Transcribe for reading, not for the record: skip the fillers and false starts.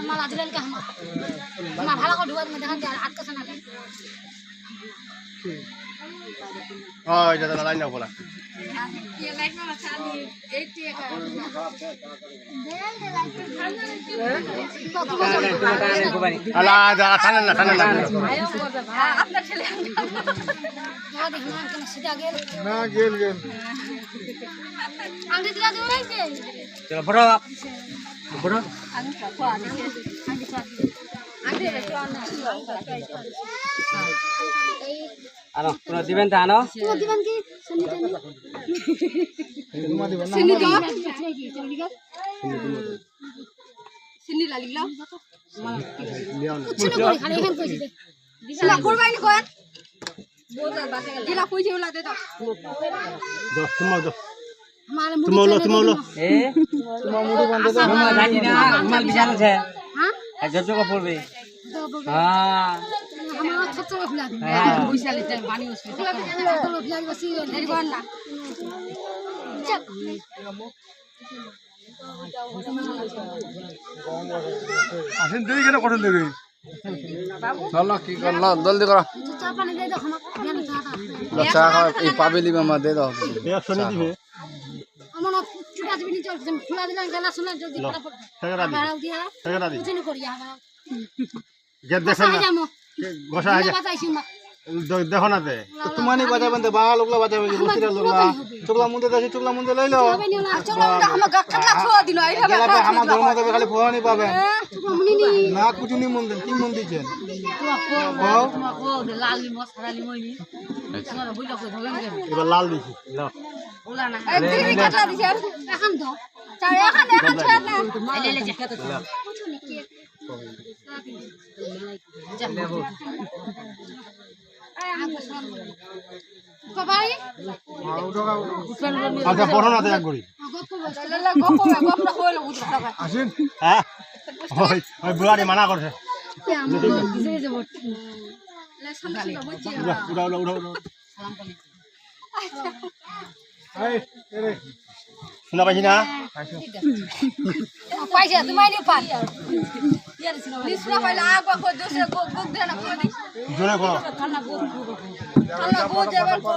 মালা দিলেন কে আমার ভালো করে ঢুকাতে দেখান আটকাছে না ওই দাদা লাইন না বলা আলাদা টানেন না টানেন আপনার ছেলে সিধা গেল না গেল গেল আংটি দিলা দিও নাই যে চলো বড় বড় আনো তোমরা দিবেন তা আনো দিবেন কি তোমা দিবেন না চিনি দাও চিনি লাগিলা লিও না চিনি করে খালি এখান কইছি দে দিলা করবাই নি কোন বোঝা বাসে গেল দিলা কইছে ওলা দে দাও দাও তোমালো এ তোমা মুড়ি বন্ধ দাও তোমা জানি না মাল বিছানো আছে হ্যাঁ আর জব জব পড়বে হ্যাঁ আমার ছোট ফুলা দে পয়সালে টাইম পানি ওসে ছোট ফুলা বসি দেরি কর না চক আসেন দেরি কেন করেন দেরি চলো কি করলো জলদি করো চা পানি দে দাও আমার জ্ঞান চা খাও এই পাবেলি মামা দে দাও 100 নি দিবে আমার চুটা দিবি নি চল ফুলা দিলা গলা শুনা জলদি ফটাফট ভাড়াও দিয়া চিনি করিয়া গেট দেখেন না গোসা হয়ে দেখো না তে তোমানি বাজাবেন তো বাঙা লোকলা বাজাবে কি বস্তিরা লোকলা চুকলা মুন্দে দাও চুকলা মুন্দে লই লও চলো আমার গাখাটা ছোয়া দিন আইলা আমার ধর্ম তো খালি ফোয়ানি পাবেন না কুটুনি মুন্দে কি মুন্দি দেন লাল মশারালি মইনি তোমার বুইলা কই ধবেন কে এবার লাল দিছি লাও ওলা না এই কাটলা দিছি এখন তো চাই এখন ছেড়ে না লে লে যা কুটুনি কে যা লেবো বাবাই আচ্ছা পড়ো না তো এক গড়ি আসেন হ্যাঁ ওই ওই বুড়ানি মানা করছে উড়া উড়া উড়া উড়া শোনা পাইছি না পয়সা তুমি নিয়ে পান লিসনা পাইলা আগবা কো দোসে গোগ দে না কো দিস জোরে করো খানা গো যাবার গো